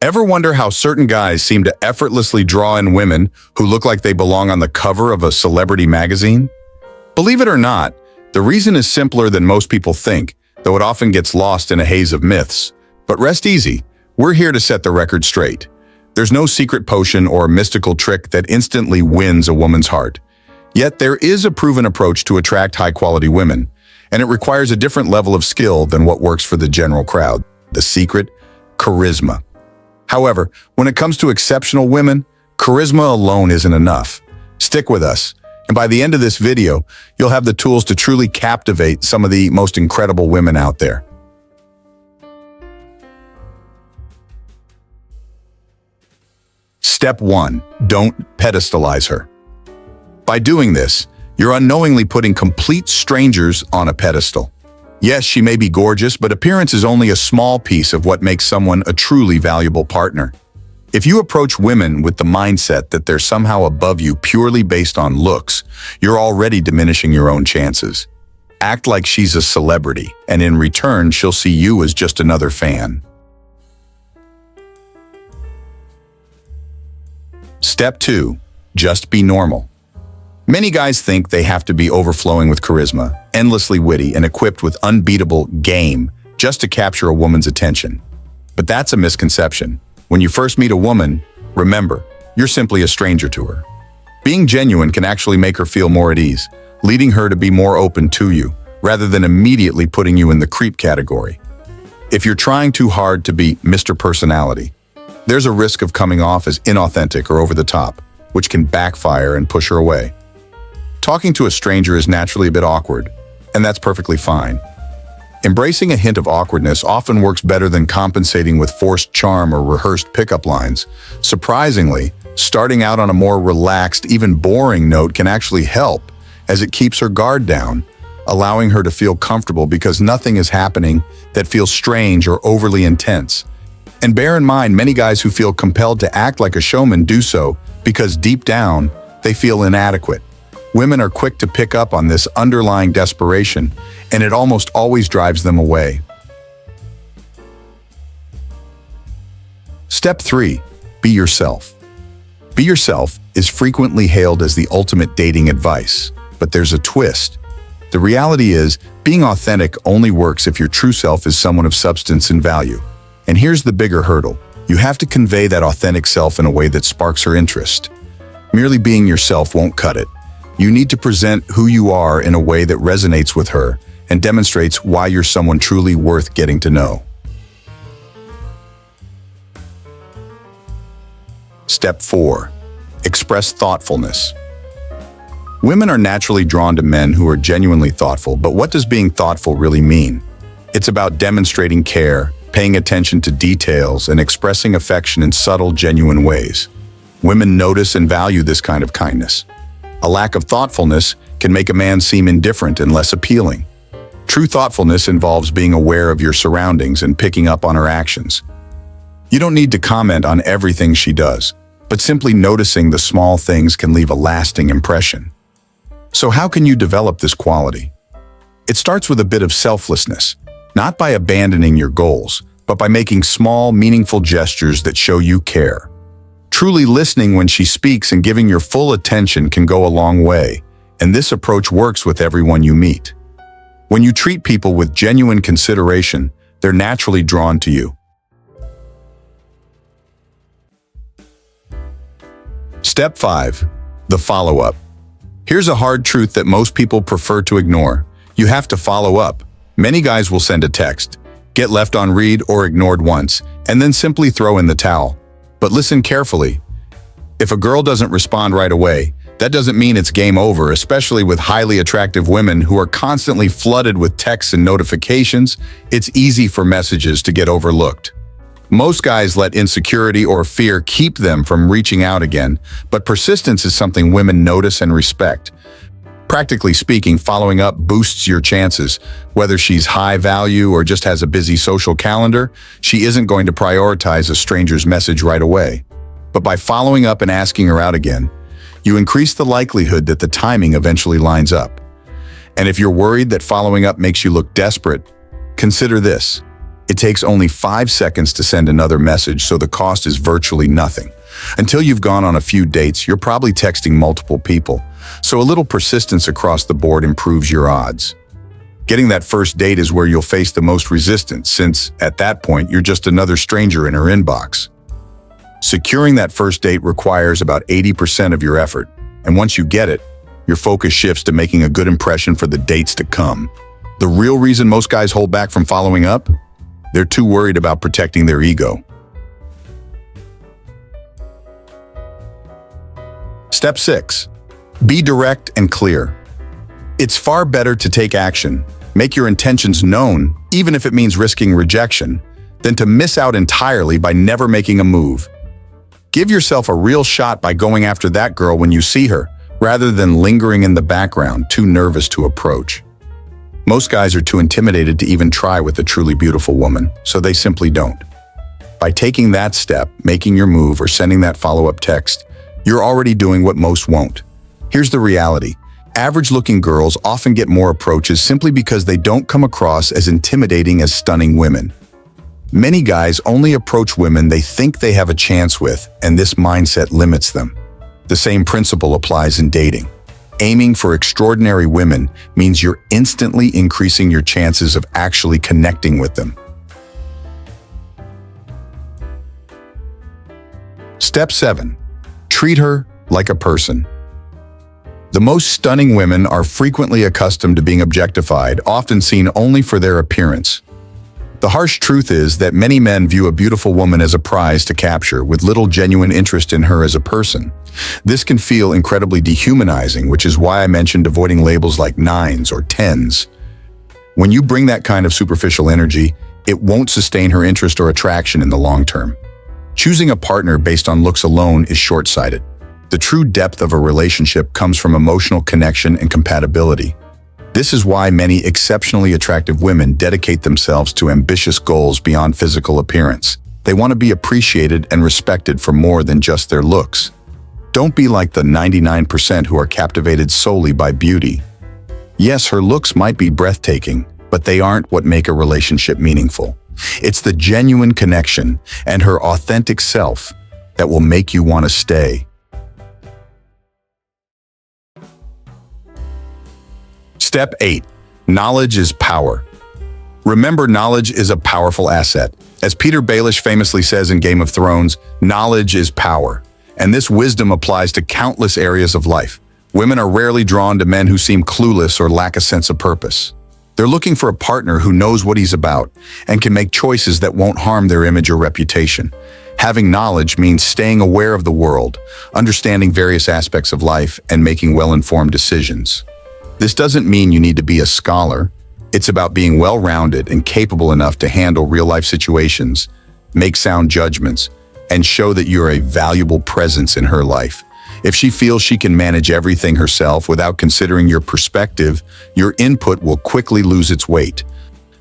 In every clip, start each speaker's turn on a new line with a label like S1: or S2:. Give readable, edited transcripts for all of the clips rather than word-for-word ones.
S1: Ever wonder how certain guys seem to effortlessly draw in women who look like they belong on the cover of a celebrity magazine? Believe it or not, the reason is simpler than most people think, though it often gets lost in a haze of myths. But rest easy, we're here to set the record straight. There's no secret potion or mystical trick that instantly wins a woman's heart. Yet there is a proven approach to attract high-quality women, and it requires a different level of skill than what works for the general crowd. The secret? Charisma. However, when it comes to exceptional women, charisma alone isn't enough. Stick with us, and by the end of this video, you'll have the tools to truly captivate some of the most incredible women out there. Step 1. Don't pedestalize her. By doing this, you're unknowingly putting complete strangers on a pedestal. Yes, she may be gorgeous, but appearance is only a small piece of what makes someone a truly valuable partner. If you approach women with the mindset that they're somehow above you purely based on looks, you're already diminishing your own chances. Act like she's a celebrity, and in return, she'll see you as just another fan. Step 2. Just be normal. Many guys think they have to be overflowing with charisma, endlessly witty, and equipped with unbeatable game just to capture a woman's attention. But that's a misconception. When you first meet a woman, remember, you're simply a stranger to her. Being genuine can actually make her feel more at ease, leading her to be more open to you, rather than immediately putting you in the creep category. If you're trying too hard to be Mr. Personality, there's a risk of coming off as inauthentic or over the top, which can backfire and push her away. Talking to a stranger is naturally a bit awkward, and that's perfectly fine. Embracing a hint of awkwardness often works better than compensating with forced charm or rehearsed pickup lines. Surprisingly, starting out on a more relaxed, even boring note can actually help, as it keeps her guard down, allowing her to feel comfortable because nothing is happening that feels strange or overly intense. And bear in mind, many guys who feel compelled to act like a showman do so because deep down, they feel inadequate. Women are quick to pick up on this underlying desperation, and it almost always drives them away. Step 3. Be yourself. Be yourself is frequently hailed as the ultimate dating advice, but there's a twist. The reality is, being authentic only works if your true self is someone of substance and value. And here's the bigger hurdle. You have to convey that authentic self in a way that sparks her interest. Merely being yourself won't cut it. You need to present who you are in a way that resonates with her and demonstrates why you're someone truly worth getting to know. Step 4. Express thoughtfulness. Women are naturally drawn to men who are genuinely thoughtful, but what does being thoughtful really mean? It's about demonstrating care, paying attention to details, and expressing affection in subtle, genuine ways. Women notice and value this kind of kindness. A lack of thoughtfulness can make a man seem indifferent and less appealing. True thoughtfulness involves being aware of your surroundings and picking up on her actions. You don't need to comment on everything she does, but simply noticing the small things can leave a lasting impression. So how can you develop this quality? It starts with a bit of selflessness, not by abandoning your goals, but by making small, meaningful gestures that show you care. Truly listening when she speaks and giving your full attention can go a long way, and this approach works with everyone you meet. When you treat people with genuine consideration, they're naturally drawn to you. Step 5. The follow-up. Here's a hard truth that most people prefer to ignore. You have to follow up. Many guys will send a text, get left on read or ignored once, and then simply throw in the towel. But listen carefully. If a girl doesn't respond right away, that doesn't mean it's game over, especially with highly attractive women who are constantly flooded with texts and notifications. It's easy for messages to get overlooked. Most guys let insecurity or fear keep them from reaching out again, but persistence is something women notice and respect. Practically speaking, following up boosts your chances. Whether she's high value or just has a busy social calendar, she isn't going to prioritize a stranger's message right away. But by following up and asking her out again, you increase the likelihood that the timing eventually lines up. And if you're worried that following up makes you look desperate, consider this. It takes only 5 seconds to send another message, so the cost is virtually nothing. Until you've gone on a few dates, you're probably texting multiple people, so a little persistence across the board improves your odds. Getting that first date is where you'll face the most resistance, since, at that point, you're just another stranger in her inbox. Securing that first date requires about 80% of your effort, and once you get it, your focus shifts to making a good impression for the dates to come. The real reason most guys hold back from following up? They're too worried about protecting their ego. Step 6. Be direct and clear. It's far better to take action, make your intentions known, even if it means risking rejection, than to miss out entirely by never making a move. Give yourself a real shot by going after that girl when you see her, rather than lingering in the background, too nervous to approach. Most guys are too intimidated to even try with a truly beautiful woman, so they simply don't. By taking that step, making your move, or sending that follow-up text, you're already doing what most won't. Here's the reality. Average-looking girls often get more approaches simply because they don't come across as intimidating as stunning women. Many guys only approach women they think they have a chance with, and this mindset limits them. The same principle applies in dating. Aiming for extraordinary women means you're instantly increasing your chances of actually connecting with them. Step 7. Treat her like a person. The most stunning women are frequently accustomed to being objectified, often seen only for their appearance. The harsh truth is that many men view a beautiful woman as a prize to capture, with little genuine interest in her as a person. This can feel incredibly dehumanizing, which is why I mentioned avoiding labels like 9s or 10s. When you bring that kind of superficial energy, it won't sustain her interest or attraction in the long term. Choosing a partner based on looks alone is short-sighted. The true depth of a relationship comes from emotional connection and compatibility. This is why many exceptionally attractive women dedicate themselves to ambitious goals beyond physical appearance. They want to be appreciated and respected for more than just their looks. Don't be like the 99% who are captivated solely by beauty. Yes, her looks might be breathtaking, but they aren't what make a relationship meaningful. It's the genuine connection and her authentic self that will make you want to stay. Step 8. Knowledge is power. Remember, knowledge is a powerful asset. As Peter Baelish famously says in Game of Thrones, knowledge is power. And this wisdom applies to countless areas of life. Women are rarely drawn to men who seem clueless or lack a sense of purpose. They're looking for a partner who knows what he's about and can make choices that won't harm their image or reputation. Having knowledge means staying aware of the world, understanding various aspects of life, and making well-informed decisions. This doesn't mean you need to be a scholar. It's about being well-rounded and capable enough to handle real-life situations, make sound judgments, and show that you're a valuable presence in her life. If she feels she can manage everything herself without considering your perspective, your input will quickly lose its weight.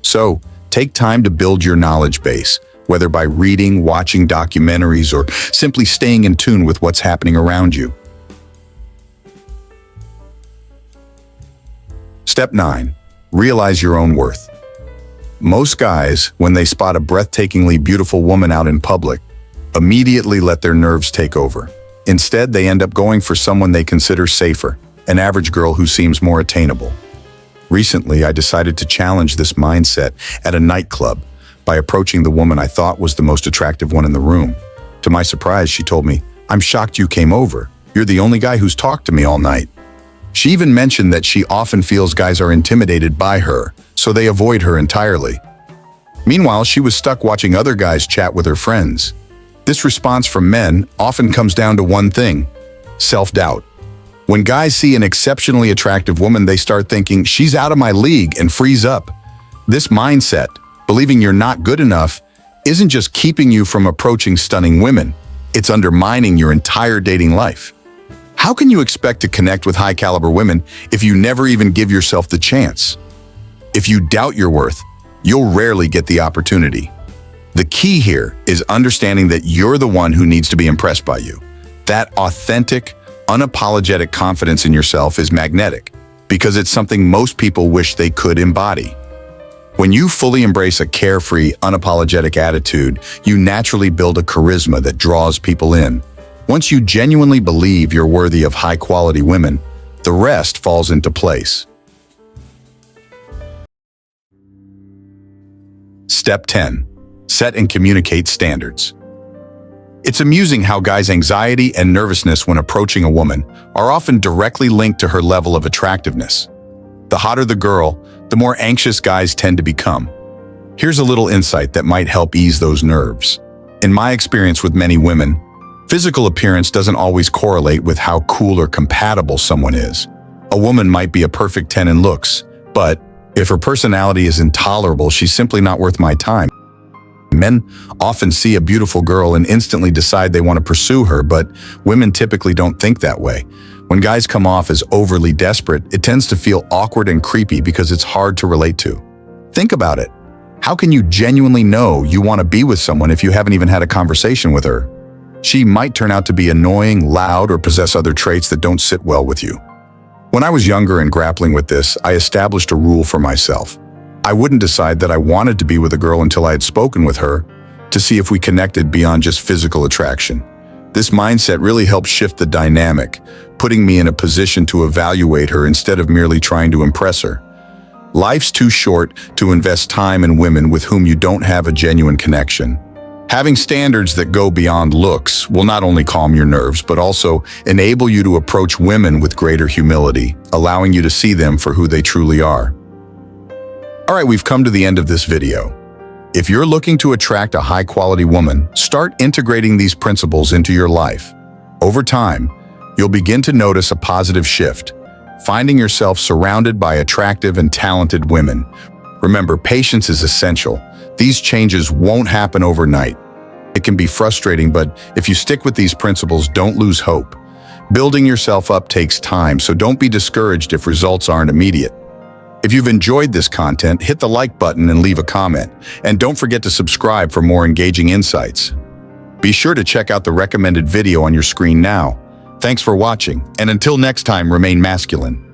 S1: So, take time to build your knowledge base, whether by reading, watching documentaries, or simply staying in tune with what's happening around you. Step 9. Realize your own worth. Most guys, when they spot a breathtakingly beautiful woman out in public, immediately let their nerves take over. Instead, they end up going for someone they consider safer, an average girl who seems more attainable. Recently, I decided to challenge this mindset at a nightclub by approaching the woman I thought was the most attractive one in the room. To my surprise, she told me, "I'm shocked you came over. You're the only guy who's talked to me all night." She even mentioned that she often feels guys are intimidated by her, so they avoid her entirely. Meanwhile, she was stuck watching other guys chat with her friends. This response from men often comes down to one thing: self-doubt. When guys see an exceptionally attractive woman, they start thinking, "She's out of my league," and freeze up. This mindset, believing you're not good enough, isn't just keeping you from approaching stunning women, it's undermining your entire dating life. How can you expect to connect with high-caliber women if you never even give yourself the chance? If you doubt your worth, you'll rarely get the opportunity. The key here is understanding that you're the one who needs to be impressed by you. That authentic, unapologetic confidence in yourself is magnetic, because it's something most people wish they could embody. When you fully embrace a carefree, unapologetic attitude, you naturally build a charisma that draws people in. Once you genuinely believe you're worthy of high-quality women, the rest falls into place. Step 10. Set and communicate standards. It's amusing how guys' anxiety and nervousness when approaching a woman are often directly linked to her level of attractiveness. The hotter the girl, the more anxious guys tend to become. Here's a little insight that might help ease those nerves. In my experience with many women, physical appearance doesn't always correlate with how cool or compatible someone is. A woman might be a perfect 10 in looks, but if her personality is intolerable, she's simply not worth my time. Men often see a beautiful girl and instantly decide they want to pursue her, but women typically don't think that way. When guys come off as overly desperate, it tends to feel awkward and creepy because it's hard to relate to. Think about it. How can you genuinely know you want to be with someone if you haven't even had a conversation with her? She might turn out to be annoying, loud, or possess other traits that don't sit well with you. When I was younger and grappling with this, I established a rule for myself. I wouldn't decide that I wanted to be with a girl until I had spoken with her to see if we connected beyond just physical attraction. This mindset really helped shift the dynamic, putting me in a position to evaluate her instead of merely trying to impress her. Life's too short to invest time in women with whom you don't have a genuine connection. Having standards that go beyond looks will not only calm your nerves, but also enable you to approach women with greater humility, allowing you to see them for who they truly are. All right, we've come to the end of this video. If you're looking to attract a high-quality woman, start integrating these principles into your life. Over time, you'll begin to notice a positive shift, finding yourself surrounded by attractive and talented women. Remember, patience is essential. These changes won't happen overnight. It can be frustrating, but if you stick with these principles, don't lose hope. Building yourself up takes time, so don't be discouraged if results aren't immediate. If you've enjoyed this content, hit the like button and leave a comment. And don't forget to subscribe for more engaging insights. Be sure to check out the recommended video on your screen now. Thanks for watching, and until next time, remain masculine.